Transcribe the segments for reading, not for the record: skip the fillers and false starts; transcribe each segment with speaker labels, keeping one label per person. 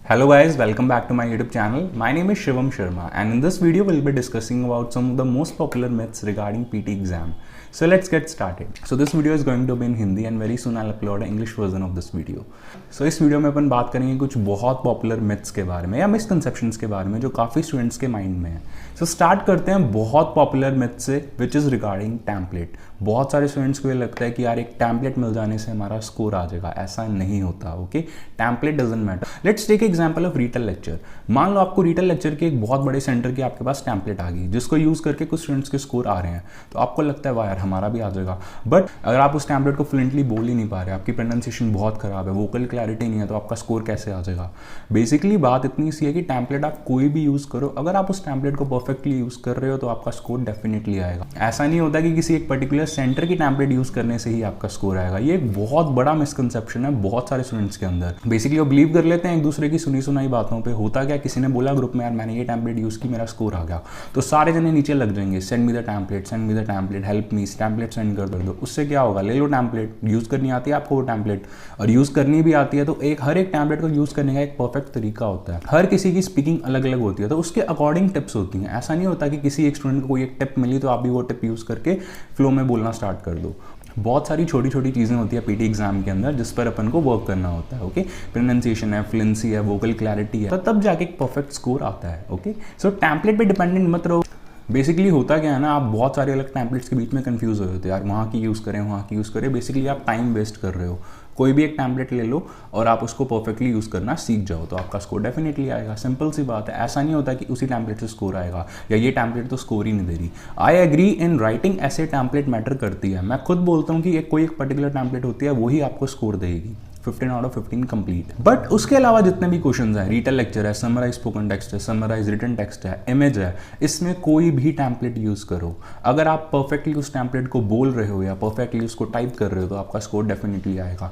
Speaker 1: Hello guys, welcome back to my YouTube channel. My name is Shivam Sharma and in this video we'll be discussing about some of the most popular myths regarding PT exam. So let's get started. So this video is going to be in Hindi and very soon I'll upload an English version of this video. So इस video में अपन बात करेंगे कुछ बहुत popular myths के बारे में या मिसकंसेप्शंस के बारे में जो काफ़ी स्टूडेंट्स के माइंड में है. सो स्टार्ट करते हैं बहुत पॉपुलर मिथ से विच इज़ रिगार्डिंग टैम्पलेट. बहुत सारे स्टूडेंट्स को ये लगता है कि यार एक टैम्पलेट मिल जाने से हमारा स्कोर आ जाएगा. ऐसा नहीं होता. Okay, template doesn't matter. Let's take example of retell lecture. मान लो आपको रीटेल लेक्चर के एक बहुत बड़े सेंटर की आपके पास टैम्पलेट आ गई जिसको यूज़ करके कुछ स्टूडेंट्स के स्कोर आ रहे हैं, तो आपको लगता है वाह यार हमारा भी आ जाएगा. बट अगर आप उस टैम्पलेट को फ्लुएंटली बोल ही नहीं पा रहे, आपकी प्रोनाउंसिएशन बहुत खराब है, वोकल क्लैरिटी नहीं है, तो आपका स्कोर कैसे आ जाएगा. बेसिकली बात इतनी सी है कि टैम्पलेट आप कोई भी यूज़ करो, अगर आप उस टैम्पलेट को परफेक्टली यूज़ कर रहे हो तो आपका स्कोर डेफिनेटली आएगा. ऐसा नहीं होता कि किसी एक पर्टिकुलर सेंटर की टैम्पलेट यूज़ करने से ही आपका स्कोर आएगा. ये एक बहुत बड़ा मिसकंसेप्शन है बहुत सारे स्टूडेंट्स के अंदर. बेसिकली वो बिलीव कर लेते हैं एक दूसरे की सुनी सुनाई बातों पे. होता क्या, किसी ने बोला ग्रुप में यार मैंने ये टैम्पलेट यूज़ की, मेरा स्कोर आ गया, तो सारे जने नीचे लग जाएंगे, send me the template, send me the template, help me, template send कर दो. उससे क्या होगा, ले लो टैम्पलेट. यूज़ करनी आती है आपको वो टैम्पलेट, और यूज़ करनी भी आती है तो हर एक टैम्पलेट को यूज़ करने का एक परफेक्ट तरीका होता है. हर किसी की स्पीकिंग अलग अलग होती है तो उसके अकॉर्डिंग टिप्स होती हैं. ऐसा नहीं होता कि किसी एक स्टूडेंट को कोई एक टिप मिली तो आप भी वो टिप यूज़ करके फ्लो में बोलना स्टार्ट कर दो. बहुत सारी छोटी छोटी चीज़ें होती है पीटी एग्जाम के अंदर जिस पर अपन को वर्क करना होता है. ओके, प्रोनाउंसिएशन है, फ्लुएंसी है, वोकल क्लैरिटी है, तो तब जाके एक परफेक्ट स्कोर आता है. ओके, सो टैम्पलेट पे डिपेंडेंट मत रहो. बेसिकली होता क्या है ना, आप बहुत सारे अलग टैम्पलेट्स के बीच में कंफ्यूज हो जाते हो यार, वहाँ की यूज़ करें वहाँ की यूज़ करें. बेसिकली आप टाइम वेस्ट कर रहे हो. कोई भी एक टैम्पलेट ले लो और आप उसको परफेक्टली यूज़ करना सीख जाओ तो आपका स्कोर डेफिनेटली आएगा. सिंपल सी बात है. ऐसा नहीं होता कि उसी टैम्पलेट से स्कोर आएगा या ये टैम्पलेट तो स्कोर ही नहीं दे रही. आई एग्री इन राइटिंग ऐसे टैम्पलेट मैटर करती है. मैं खुद बोलता हूँ कि कोई एक पर्टिकुलर टैम्पलेट होती है वही आपको स्कोर देगी 15 आउट ऑफ 15 कंप्लीट. बट उसके अलावा जितने भी क्वेश्चंस हैं, रीटेल लेक्चर है, समराइज स्पोकन टेक्स्ट है, समराइज रिटन टेक्स्ट है, इमेज है, इसमें कोई भी टैम्पलेट यूज़ करो. अगर आप परफेक्टली उस टैम्पलेट को बोल रहे हो या परफेक्टली उसको टाइप कर रहे हो तो आपका स्कोर डेफिनेटली आएगा.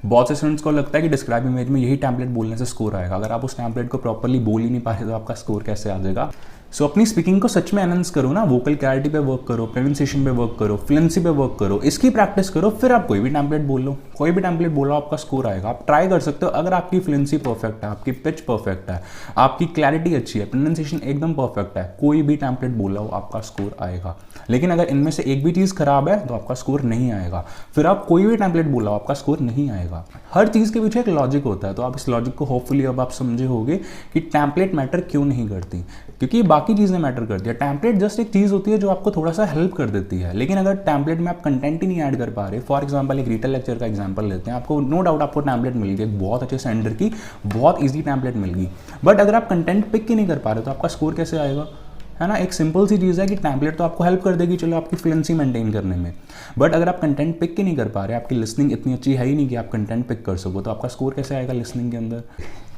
Speaker 1: बहुत से स्टूडेंट्स को लगता है कि डिस्क्राइब इमेज में यही टैम्पलेट बोलने से स्कोर आएगा. अगर आप उस टैम्पलेट को प्रॉपर्ली बोल ही नहीं पा रहे तो आपका स्कोर कैसे आ जाएगा. सो अपनी स्पीकिंग को सच में एनहांस करो ना. वोकल क्लैरिटी पे वर्क करो, प्रोनाउंसिएशन पे वर्क करो, फ्लुएंसी पे वर्क करो, इसकी प्रैक्टिस करो. फिर आप कोई भी टैम्पलेट बोल लो, कोई भी टैम्पलेट बोलो, आपका स्कोर आएगा. आप ट्राई कर सकते हो. अगर आपकी फ्लुएंसी परफेक्ट है, आपकी पिच परफेक्ट है, आपकी क्लैरिटी अच्छी है, प्रोनाउंसिएशन एकदम परफेक्ट है, कोई भी टैम्पलेट बोला हो आपका स्कोर आएगा. लेकिन अगर इनमें से एक भी चीज़ खराब है तो आपका स्कोर नहीं आएगा. फिर आप कोई भी टैम्पलेट बोला हो आपका स्कोर नहीं आएगा. हर चीज़ के पीछे एक लॉजिक होता है. तो आप इस लॉजिक को होपफुली अब आप समझे होगे कि टैम्पलेट मैटर क्यों नहीं करती. क्योंकि बाकी चीज़ें मैटर करती है. टैम्पलेट जस्ट एक चीज़ होती है जो आपको थोड़ा सा हेल्प कर देती है. लेकिन अगर टैम्पलेट में आप कंटेंट ही नहीं ऐड कर पा रहे, फॉर एग्जांपल एक रीटेल लेक्चर का एग्जांपल लेते हैं, आपको नो डाउट आपको टैम्पलेट मिल गई, एक बहुत अच्छे सेंटर की बहुत ईजी टैम्पलेट मिल गई, बट अगर आप कंटेंट पिक ही नहीं कर पा रहे तो आपका स्कोर कैसे आएगा, है ना. एक सिंपल सी चीज़ है कि टैम्पलेट तो आपको हेल्प कर देगी चलो आपकी फ्लुएंसी मेंटेन करने में, बट अगर आप कंटेंट पिक ही नहीं कर पा रहे, आपकी लिसनिंग इतनी अच्छी है ही नहीं कि आप कंटेंट पिक कर सको, तो आपका स्कोर कैसे आएगा लिसनिंग के अंदर.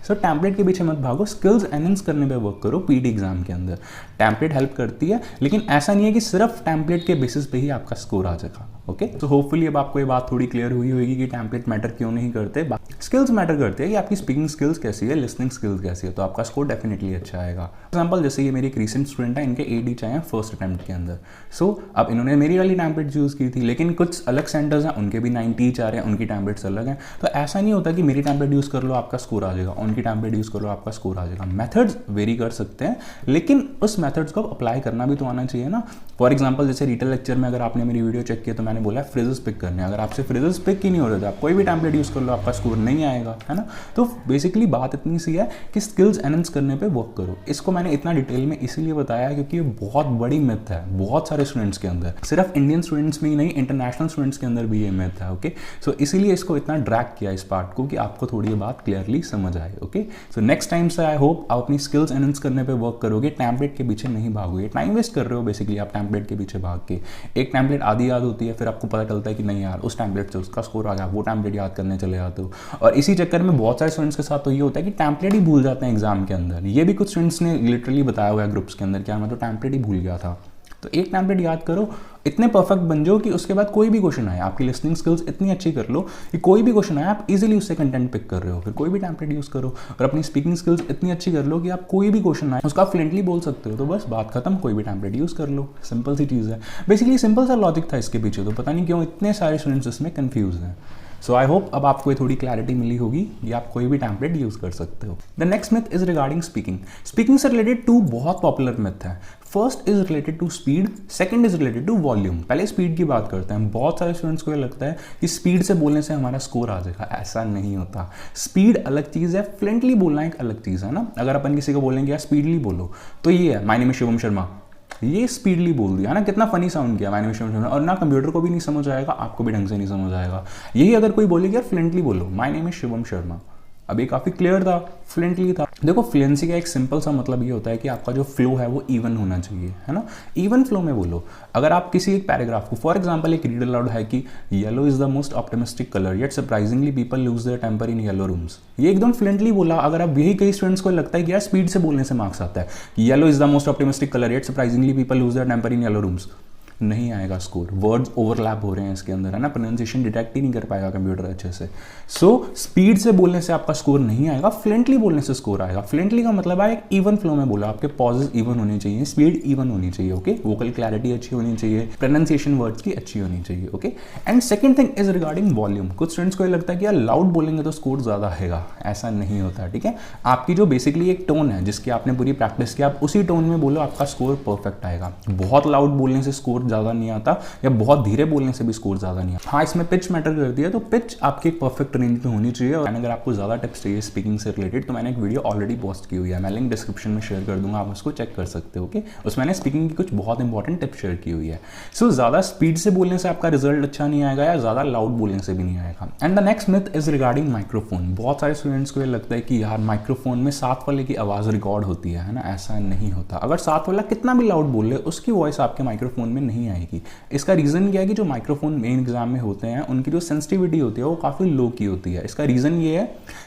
Speaker 1: सो टैम्पलेट के पीछे मत भागो, स्किल्स एनहांस करने पे वर्क करो. पीटी एग्जाम के अंदर टैम्पलेट हेल्प करती है, लेकिन ऐसा नहीं है कि सिर्फ टैम्पलेट के बेसिस पे ही आपका स्कोर आ जाएगा. ओके, तो होपफुली अब आपको ये बात थोड़ी क्लियर हुई होगी कि टैम्पलेट मैटर क्यों नहीं करते. स्किल्स मैटर करते हैं कि आपकी स्पीकिंग स्किल्स कैसी है, लिसनिंग स्किल्स कैसी है, तो आपका स्कोर डेफिनेटली अच्छा आएगा. एग्जाम्पल जैसे ये मेरी एक रीसेंट स्टूडेंट है, इनके 8 ईच आए हैं फर्स्ट अटैम्प्ट के अंदर. सो अब इन्होंने मेरी वाली टैम्पलेट यूज़ की थी, लेकिन कुछ अलग सेंटर्स हैं उनके भी 90 ईच आ रहे हैं, उनकी टैम्पलेट्स अलग हैं. तो ऐसा नहीं होता कि मेरी टैम्पलेट यूज़ कर लो आपका स्कोर आ जाएगा, उनकी टैम्पलेट यूज़ कर लो आपका स्कोर आ जाएगा. मेथड्स वेरी कर सकते हैं, लेकिन उस मेथड्स को अप्लाई करना भी तो आना चाहिए ना. फॉर एग्जाम्पल जैसे रीटेल लेक्चर में अगर आपने मेरी वीडियो चेक किया तो मैंने बोला फ्रेजेस पिक करने. अगर आपसे फ्रेजेस पिक ही नहीं हो रहे थे, आप कोई भी टैम्पलेट यूज़ कर लो आपका स्कोर नहीं आएगा, है ना. तो बेसिकली बात इतनी सी है कि स्किल्स एनहांस करने पे वर्क करो. इसको मैंने इतना डिटेल में इसीलिए बताया क्योंकि ये बहुत बड़ी मिथ है बहुत सारे स्टूडेंट्स के अंदर. सिर्फ इंडियन स्टूडेंट्स में ही नहीं, इंटरनेशनल स्टूडेंट्स के अंदर भी ये मिथ है. ओके, सो इसीलिए इसको इतना ड्रैग किया इस पार्ट को कि आपको थोड़ी ये बात क्लियरली समझ आए. ओके, सो नेक्स्ट टाइम से आई होप आप अपनी स्किल्स एनहांस करने पे वर्क करोगे, टैम्पलेट के पीछे नहीं भागोगे. टाइम वेस्ट कर रहे हो बेसिकली आप टैम्पलेट के पीछे भाग के. एक टैम्पलेट आधी याद होती है, फिर आपको पता चलता है कि नहीं यार उस टैम्पलेट से उसका स्कोर आ गया, वो टैम्पलेट याद करने चले जाते हो. और इसी चक्कर में बहुत सारे स्टूडेंट्स के साथ तो ये होता है कि टैम्पलेट ही भूल जाते हैं एग्जाम के अंदर. ये भी कुछ स्टूडेंट्स ने लिटरली बताया हुआ है ग्रुप्स के अंदर, क्या मैं तो टैम्पलेट ही भूल गया था. तो एक टैम्पलेट याद करो, इतने परफेक्ट बन जाओ कि उसके बाद कोई भी क्वेश्चन आए, आपकी लिसनिंग स्किल्स इतनी अच्छी कर लो कि कोई भी क्वेश्चन आए आप इजीली उससे कंटेंट पिक कर रहे हो. फिर कोई भी टैम्पलेट यूज़ करो और अपनी स्पीकिंग स्किल्स इतनी अच्छी कर लो कि आप कोई भी क्वेश्चन आए उसका फ्लुएंटली बोल सकते हो. तो बस बात खत्म, कोई भी टैम्पलेट यूज़ कर लो. सिंपल सी चीज़ है. बेसिकली सिंपल सा लॉजिक था इसके पीछे, तो पता नहीं क्यों इतने सारे स्टूडेंट्स इसमें कन्फ्यूज हैं. सो आई होप अब आपको ये थोड़ी क्लैरिटी मिली होगी कि आप कोई भी टेम्पलेट यूज़ कर सकते हो। The next myth is regarding speaking. Speaking से रिलेटेड 2 बहुत पॉपुलर मिथ है। First is related to speed, second is related to volume. पहले स्पीड की बात करते हैं। बहुत सारे स्टूडेंट्स को ये लगता है कि स्पीड से बोलने से हमारा स्कोर आ जाएगा। ऐसा नहीं होता। स्पीड अलग चीज़ है, फ्लुएंटली बोलना एक अलग चीज़ है ना। अगर अपन किसी को बोलेंगे यार स्पीडली बोलो, तो ये है my name is Shivam Sharma, ये स्पीडली बोल दिया ना, कितना फनी साउंड किया my name is Shivam Sharma, और ना कंप्यूटर को भी नहीं समझ आएगा, आपको भी ढंग से नहीं समझ आएगा। यही अगर कोई बोलेगा यार फ्लुएंटली बोलो my name is Shivam Sharma, अब ये काफ़ी क्लियर था, फ्लुएंटली था। देखो फ्लुएंसी का एक सिंपल सा मतलब ये होता है कि आपका जो फ्लो है वो इवन होना चाहिए, है ना। इवन फ्लो में बोलो। अगर आप किसी एक पैराग्राफ को, फॉर एग्जांपल एक रीड अलाउड है कि yellow is the most optimistic colour yet surprisingly people lose their temper in yellow rooms, ये एकदम फ्लुएंटली बोला। अगर आप यही कई स्टूडेंट्स को लगता है कि यार स्पीड से बोलने से मार्क्स आता है, yellow is the most optimistic colour yet surprisingly people lose their temper in yellow rooms, नहीं आएगा स्कोर। वर्ड्स ओवरलैप हो रहे हैं इसके अंदर, है ना, प्रोनाउंसिएशन डिटेक्ट ही नहीं कर पाएगा कंप्यूटर अच्छे से। सो स्पीड से बोलने से आपका स्कोर नहीं आएगा, फ्लुएंटली बोलने से स्कोर आएगा। फ्लुएंटली का मतलब है एक इवन फ्लो में बोला, आपके पॉजेज इवन होने चाहिए, स्पीड इवन होनी चाहिए, ओके। वोकल क्लैरिटी अच्छी होनी चाहिए, प्रोनाउंसिएशन वर्ड्स की अच्छी होनी चाहिए, okay. And second thing is regarding volume. कुछ स्टूडेंट्स को ये लगता है कि यार लाउड बोलेंगे तो स्कोर ज़्यादा आएगा, ऐसा नहीं होता, ठीक है। आपकी जो बेसिकली एक टोन है जिसकी आपने पूरी प्रैक्टिस की, आप उसी टोन में बोलो, आपका स्कोर परफेक्ट आएगा। बहुत लाउड बोलने से स्कोर ज़्यादा नहीं आता, या बहुत धीरे बोलने से भी स्कोर ज्यादा नहीं है। हाँ, इसमें पिच मैटर करती है, तो पिच आपकी एक परफेक्ट रेंज में होनी चाहिए। और अगर आपको ज्यादा टिप्स चाहिए स्पीकिंग से रिलेटेड, तो मैंने एक वीडियो ऑलरेडी पोस्ट की हुई है, मैं लिंक डिस्क्रिप्शन में शेयर कर दूंगा, आप उसको चेक कर सकते हो, ओके। उसमें मैंने स्पीकिंग की कुछ बहुत इंपॉर्टेंट टिप्स शेयर की हुई है। सो ज्यादा स्पीड से बोलने से आपका रिजल्ट अच्छा नहीं आएगा, या ज्यादा लाउड बोलने से भी नहीं आएगा। And the next myth is regarding microphone. बहुत सारे स्टूडेंट्स को ये लगता है कि यार माइक्रोफोन में साथ वाले की आवाज रिकॉर्ड होती है ना, ऐसा नहीं होता। अगर साथ वाला कितना भी लाउड बोल ले, उसकी वॉइस आपके माइक्रोफोन में नहीं आएगी। इसका रीजन क्या है कि जो माइक्रोफोन मेन एग्जाम में होते हैं उनकी जो सेंसिटिविटी होती है वो काफ़ी लो की होती है। इसका रीज़न ये है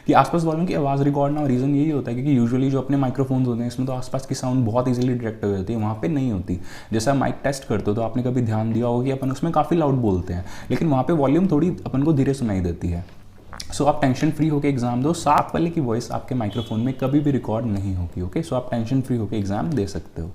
Speaker 1: कि आसपास वालों की आवाज़ रिकॉर्ड ना हो। रीज़न यही होता है क्योंकि यूजुअली जो अपने माइक्रोफोन्स होते हैं इसमें तो आसपास की साउंड बहुत इजीली डिटेक्ट हो जाती है, वहाँ पे नहीं होती। जैसा माइक टेस्ट करते हो तो आपने कभी ध्यान दिया होगा कि अपन उसमें काफ़ी लाउड बोलते हैं, लेकिन वहाँ पर वॉल्यूम थोड़ी अपन को धीरे सुनाई देती है। सो आप टेंशन फ्री होकर एग्जाम दो, साथ वाले की वॉइस आपके माइक्रोफोन में कभी भी रिकॉर्ड नहीं होगी, ओके। सो आप टेंशन फ्री होकर एग्जाम दे सकते हो।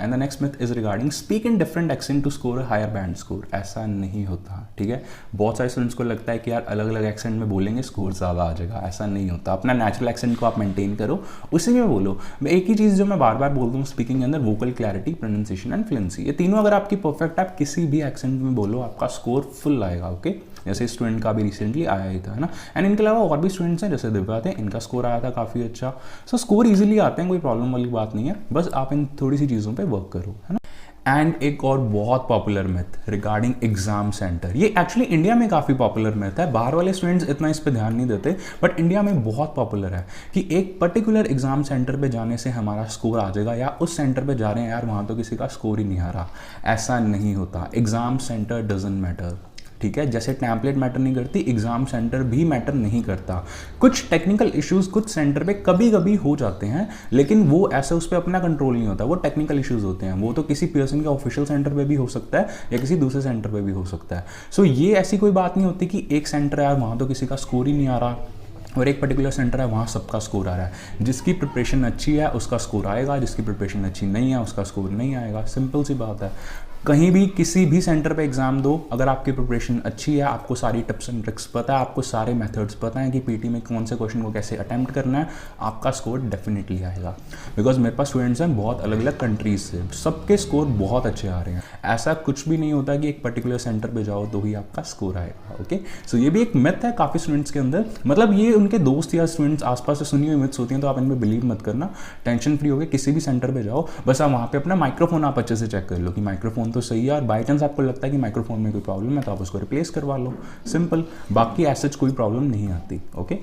Speaker 1: And the next myth is regarding speak in different accent to score a higher band score. ऐसा नहीं होता, ठीक है। बहुत सारे स्टूडेंट्स को लगता है कि यार अलग अलग एक्सेंट में बोलेंगे स्कोर ज़्यादा आ जाएगा, ऐसा नहीं होता। अपना नेचुरल एक्सेंट को आप मेंटेन करो, उसी में बोलो। मैं एक ही चीज़ जो मैं बार बार बोलता हूँ स्पीकिंग के अंदर, vocal clarity, pronunciation and fluency, ये तीनों अगर आपकी परफेक्ट, आप किसी भी एक्सेंट में बोलो आपका स्कोर फुल आएगा, ओके। जैसे स्टूडेंट का भी रिसेंटली आया ही था, है ना। एंड इनके अलावा और भी स्टूडेंट्स हैं जैसे दिव्या थे, इनका स्कोर आया था काफ़ी अच्छा। सो स्कोर इजीली आते हैं, कोई प्रॉब्लम वाली बात नहीं है, बस आप इन थोड़ी सी चीज़ों पे वर्क करो, है ना। एंड एक और बहुत popular myth regarding exam centre, ये एक्चुअली इंडिया में काफ़ी पॉपुलर मिथ है, बाहर वाले स्टूडेंट्स इतना इस पर ध्यान नहीं देते, बट इंडिया में बहुत पॉपुलर है कि एक पर्टिकुलर एग्जाम सेंटर पे जाने से हमारा स्कोर आ जाएगा, या उस सेंटर पे जा रहे हैं यार वहाँ तो किसी का स्कोर ही नहीं आ रहा। ऐसा नहीं होता। एग्जाम सेंटर डजंट मैटर, ठीक है। जैसे टेम्पलेट मैटर नहीं करती, एग्जाम सेंटर भी मैटर नहीं करता। कुछ टेक्निकल इश्यूज कुछ सेंटर पे कभी कभी हो जाते हैं, लेकिन वो ऐसे उस पर अपना कंट्रोल नहीं होता, वो टेक्निकल इश्यूज होते हैं। वो तो किसी पीएसएन के ऑफिशियल सेंटर पे भी हो सकता है या किसी दूसरे सेंटर पे भी हो सकता है। सो ये ऐसी कोई बात नहीं होती कि एक सेंटर है वहाँ तो किसी का स्कोर ही नहीं आ रहा, और एक पर्टिकुलर सेंटर है वहाँ सबका स्कोर आ रहा है। जिसकी प्रिपरेशन अच्छी है उसका स्कोर आएगा, जिसकी प्रिपरेशन अच्छी नहीं है उसका स्कोर नहीं आएगा। सिंपल सी बात है। कहीं भी किसी भी सेंटर पे एग्जाम दो, अगर आपकी प्रिपरेशन अच्छी है, आपको सारी टिप्स एंड ट्रिक्स पता है, आपको सारे मेथड्स पता है कि पीटी में कौन से क्वेश्चन को कैसे अटेम्प्ट करना है, आपका स्कोर डेफिनेटली आएगा। बिकॉज मेरे पास स्टूडेंट्स हैं बहुत अलग अलग कंट्रीज से, सबके स्कोर बहुत अच्छे आ रहे हैं। ऐसा कुछ भी नहीं होता कि एक पर्टिकुलर सेंटर पे जाओ तो ही आपका स्कोर आएगा, ओके। सो ये भी एक मिथ है काफ़ी स्टूडेंट्स के अंदर, मतलब ये उनके दोस्त या स्टूडेंट्स आसपास से सुनी हुई मिथ्स होती हैं, तो आप इनमें बिलीव मत करना। टेंशन फ्री होकर किसी भी सेंटर पे जाओ, बस आप वहाँ पे अपना माइक्रोफोन आप अच्छे से चेक कर लो कि माइक्रोफोन तो सही है, और बाई चांस आपको लगता है कि माइक्रोफोन में कोई प्रॉब्लम है तो आप उसको रिप्लेस करवा लो, सिंपल। बाकी ऐसे कोई प्रॉब्लम नहीं आती, okay.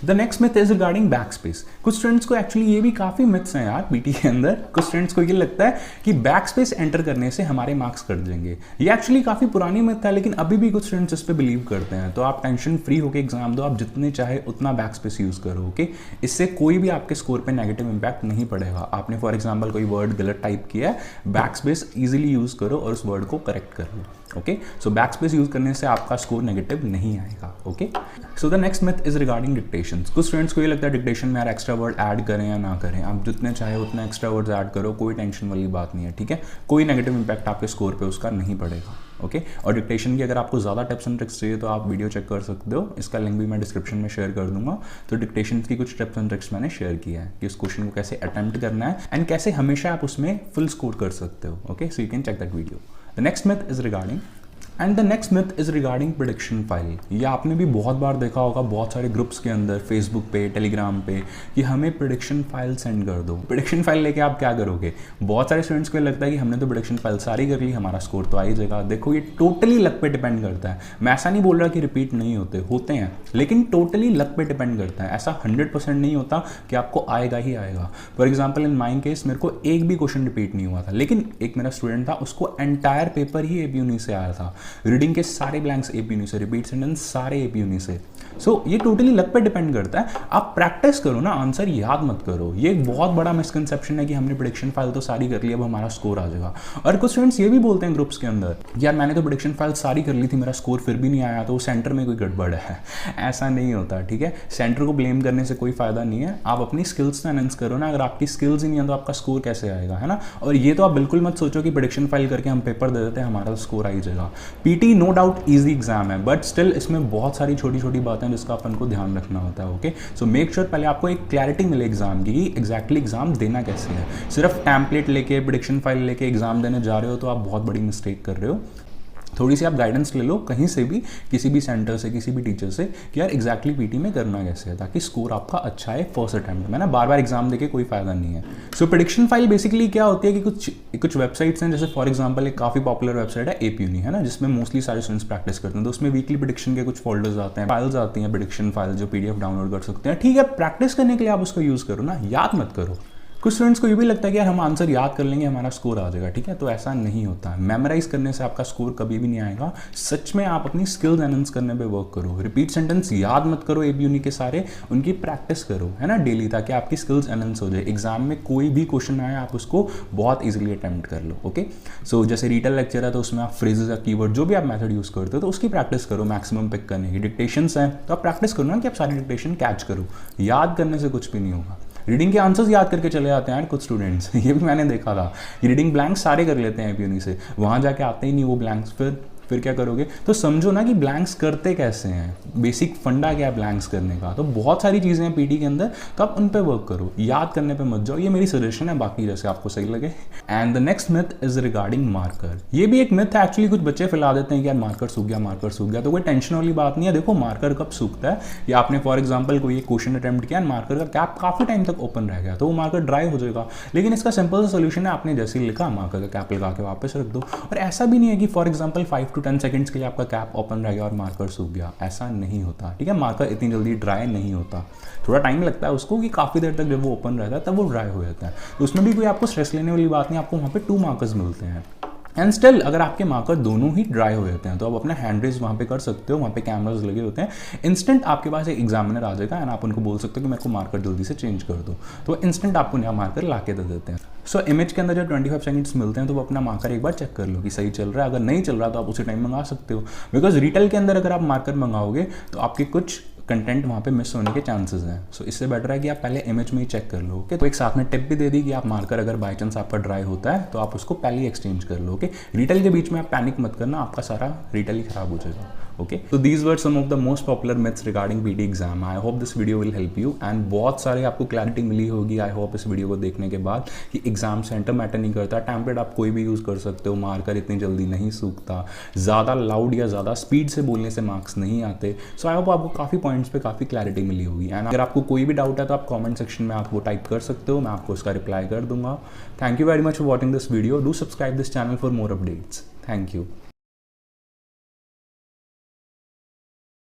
Speaker 1: The next myth is regarding back space. कुछ स्टूडेंट्स को एक्चुअली ये भी काफ़ी मिथ्स हैं यार पीटी के अंदर। कुछ स्टूडेंट्स को ये लगता है कि बैक स्पेस एंटर करने से हमारे मार्क्स कट जाएंगे। ये एक्चुअली काफ़ी पुरानी मिथ है, लेकिन अभी भी कुछ स्टूडेंट्स इस पर बिलीव करते हैं। तो आप टेंशन फ्री होकर एग्जाम दो, आप जितने चाहे उतना बैक स्पेस यूज़ करो, ओके। इससे कोई भी आपके स्कोर पे नेगेटिव इंपैक्ट नहीं पड़ेगा। आपने फॉर एग्जांपल कोई वर्ड गलत टाइप किया है, बैक स्पेस इजीली यूज़ करो और उस वर्ड को करेक्ट कर लो, okay. So back space use करने से आपका स्कोर नेगेटिव नहीं आएगा, okay. So the next myth is regarding dictation. कुछ स्टूडेंट्स को ये लगता है डिक्टेशन में यार एक्स्ट्रा वर्ड ऐड करें या ना करें, आप जितने चाहे उतना एक्स्ट्रा वर्ड्स ऐड करो, कोई टेंशन वाली बात नहीं है, ठीक है। कोई नेगेटिव इंपैक्ट आपके स्कोर पे उसका नहीं पड़ेगा। ओके और डिक्टेशन की अगर आपको ज़्यादा टिप्स एंड ट्रिक्स चाहिए तो आप वीडियो चेक कर सकते हो, इसका लिंक भी मैं डिस्क्रिप्शन में शेयर कर दूंगा। तो डिक्टेशन की कुछ टिप्स एंड ट्रिक्स मैंने शेयर किया है कि उस क्वेश्चन को कैसे अटेम्प्ट करना है एंड कैसे हमेशा आप उसमें फुल स्कोर कर सकते हो। Okay, so you can check that video. The next myth is regarding prediction file. ये आपने भी बहुत बार देखा होगा बहुत सारे ग्रुप्स के अंदर, फेसबुक पे, टेलीग्राम पे, कि हमें प्रेडिक्शन फाइल सेंड कर दो। प्रेडिक्शन फाइल लेके आप क्या करोगे? बहुत सारे स्टूडेंट्स को लगता है कि हमने तो प्रेडिक्शन फाइल सारी कर ली, हमारा स्कोर तो आ ही जाएगा। देखो ये टोटली लक पे डिपेंड करता है। मैं ऐसा नहीं बोल रहा कि रिपीट नहीं होते हैं, लेकिन टोटली लक पे डिपेंड करता है। ऐसा 100% नहीं होता कि आपको आएगा ही आएगा। For example in my case मेरे को एक भी क्वेश्चन रिपीट नहीं हुआ था, लेकिन एक मेरा स्टूडेंट था उसको एंटायर पेपर ही AP यूनि से आया था। रीडिंग के सारे ब्लैंक्स AP यूनि से, रिपीट सेंटेंस सारे AP यूनि से। सो ये टोटली लक पे डिपेंड करता है। आप प्रैक्टिस करो ना, आंसर याद मत करो। ये एक बहुत बड़ा मिसकंसेप्शन है कि हमने प्रेडिक्शन फाइल तो सारी कर ली, अब हमारा स्कोर आ जाएगा। और कुछ स्टूडेंट्स ये भी बोलते हैं ग्रुप्स के अंदर, यार मैंने तो प्रेडिक्शन फाइल सारी कर ली थी, मेरा स्कोर फिर भी नहीं आया, तो सेंटर में कोई गड़बड़ है। ऐसा नहीं होता, ठीक है। सेंटर को ब्लेम करने से कोई फायदा नहीं है। आप अपनी स्किल्स से एनहांस करो ना। अगर आपकी स्किल्स ही नहीं है तो आपका स्कोर कैसे आएगा, है ना। और ये तो आप बिल्कुल मत सोचो कि प्रेडिक्शन फाइल करके हम पेपर दे देते हैं हमारा स्कोर आ ही जाएगा। PT no doubt easy exam है, बट स्टिल इसमें बहुत सारी छोटी छोटी बातें जिसका अपन को ध्यान रखना होता है। ओके, सो मेक श्योर पहले आपको एक क्लैरिटी मिले एग्जाम की, एग्जैक्टली एग्जाम देना कैसे है। सिर्फ टैम्पलेट लेके, प्रेडिक्शन फाइल लेके एग्जाम देने जा रहे हो तो आप बहुत बड़ी मिस्टेक कर रहे हो। थोड़ी सी आप गाइडेंस ले लो कहीं से भी, किसी भी सेंटर से, किसी भी टीचर से, कि यार एग्जैक्टली PT में करना कैसे है ताकि स्कोर आपका अच्छा है फर्स्ट अटैम्प्ट में ना। बार बार एग्जाम देके कोई फायदा नहीं है। सो प्रेडिक्शन फाइल बेसिकली क्या होती है कि कुछ वेबसाइट्स हैं, जैसे फॉर एग्जाम्पल एक काफ़ी पॉपुलर वेबसाइट है AP यूनि, है ना, जिसमें मोस्टली सारे स्टूडेंट्स प्रैक्टिस करते हैं। तो उसमें वीकली प्रेडिक्शन के कुछ फोल्डर्स आते हैं, फाइल्स आती हैं, प्रेडिक्शन फाइल जो PDF डाउनलोड कर सकते हैं। ठीक है, प्रैक्टिस करने के लिए आप उसको यूज़ करो ना, याद मत करो। कुछ स्टूडेंट्स को ये भी लगता है कि यार हम आंसर याद कर लेंगे हमारा स्कोर आ जाएगा, ठीक है, तो ऐसा नहीं होता। मेमोराइज करने से आपका स्कोर कभी भी नहीं आएगा। सच में आप अपनी स्किल्स एनहांस करने पे वर्क करो। रिपीट सेंटेंस याद मत करो AP यूनि के सारे, उनकी प्रैक्टिस करो, है ना, डेली, ताकि आपकी स्किल्स एनहांस हो जाए। एग्जाम में कोई भी क्वेश्चन आए आप उसको बहुत ईजिली अटेम्प्ट कर लो। ओके, सो जैसे रिटल लेक्चर है तो उसमें आप फ्रेजेस या कीवर्ड जो भी आप मेथड यूज करते हो तो उसकी प्रैक्टिस करो मैक्सिमम पिक करने की। डिक्टेशंस हैं तो आप प्रैक्टिस करो ना कि आप सारी डिक्टेशन कैच करो। याद करने से कुछ भी नहीं होगा। रीडिंग के आंसर्स याद करके चले जाते हैं यार कुछ स्टूडेंट्स, ये भी मैंने देखा था। रीडिंग ब्लैंक्स सारे कर लेते हैं AP यूनि से, वहाँ जाके आते ही नहीं वो ब्लैंक्स। फिर क्या करोगे? तो समझो ना कि ब्लैंक्स करते कैसे हैं, बेसिक फंडा क्या है ब्लैंक्स करने का। तो बहुत सारी चीज़ें हैं PT के अंदर, तो आप उन पे वर्क करो, याद करने पे मत जाओ। ये मेरी सजेशन है, बाकी जैसे आपको सही लगे। And the next myth is regarding marker. ये भी एक मिथ है एक्चुअली। कुछ बच्चे फैला देते हैं कि यार मार्कर सूख गया, तो कोई टेंशन वाली बात नहीं है। देखो मार्कर कब सूखता है, या आपने फॉर एग्जाम्पल कोई एक क्वेश्चन अटेम्प्ट किया, मार्कर का कैप काफ़ी टाइम तक ओपन रह गया, तो वो मार्कर ड्राई हो जाएगा। लेकिन इसका सिंपल सा सोल्यूशन है, आपने जैसे ही लिखा मार्कर का कैप लगा के वापस रख दो। और ऐसा भी नहीं है कि फॉर एग्जाम्पल 5 to 10 सेकंड्स के लिए आपका कैप ओपन रह गया और मार्कर सूख गया, ऐसा नहीं होता, ठीक है। मार्कर इतनी जल्दी ड्राई नहीं होता, थोड़ा टाइम लगता है उसको, कि काफ़ी देर तक जब वो ओपन रहता है तब वो ड्राई हो जाता है। तो उसमें भी कोई आपको स्ट्रेस लेने वाली बात नहीं, आपको वहाँ पे 2 मार्कर्स मिलते हैं। एंड स्टिल अगर आपके मार्कर दोनों ही ड्राई हो जाते हैं तो आप अपना हैंड रेज वहाँ पे कर सकते हो, वहाँ पे कैमरास लगे होते हैं। इंस्टेंट आपके पास एक एग्जामिनर आ जाएगा एंड आप उनको बोल सकते हो कि मेरे को मार्कर जल्दी से चेंज कर दो, तो इंस्टेंट आपको नया मार्कर ला के दे देते हैं। सो इमेज के अंदर जब 25 सेकंड्स मिलते हैं तो वो अपना मार्कर एक बार चेक कर लो कि सही चल रहा है। अगर नहीं चल रहा तो आप उसी टाइम मंगा सकते हो, बिकॉज रिटेल के अंदर अगर आप मार्कर मंगाओगे तो आपके कुछ कंटेंट वहाँ पे मिस होने के चांसेस हैं। सो इससे बेटर है कि आप पहले इमेज में ही चेक कर लो। ओके, तो एक साथ में टिप भी दे दी कि आप मार्कर अगर बाई चांस आपका ड्राई होता है तो आप उसको पहले ही एक्सचेंज कर लो। ओके, रिटेल के बीच में आप पैनिक मत करना, आपका सारा रिटेल ही खराब हो जाएगा। ओके, तो these were some of the most popular myths regarding PT exam. I hope this video will help you and बहुत सारे आपको क्लैरिटी मिली होगी आई होप इस वीडियो को देखने के बाद, कि एग्जाम सेंटर मैटर नहीं करता, टैम्पलेट आप कोई भी यूज़ कर सकते हो, मार्कर इतनी जल्दी नहीं सूखता, ज़्यादा लाउड या ज़्यादा स्पीड से बोलने से मार्क्स नहीं आते। सो आई होप आपको काफ़ी पॉइंट्स पे काफ़ी क्लैरिटी मिली होगी। एंड अगर आपको कोई भी डाउट है तो आप कॉमेंट सेक्शन में आप वो टाइप कर सकते हो, मैं आपको उसका रिप्लाई कर दूंगा। Thank you very much for watching this video. Do subscribe this channel for more updates. Thank you.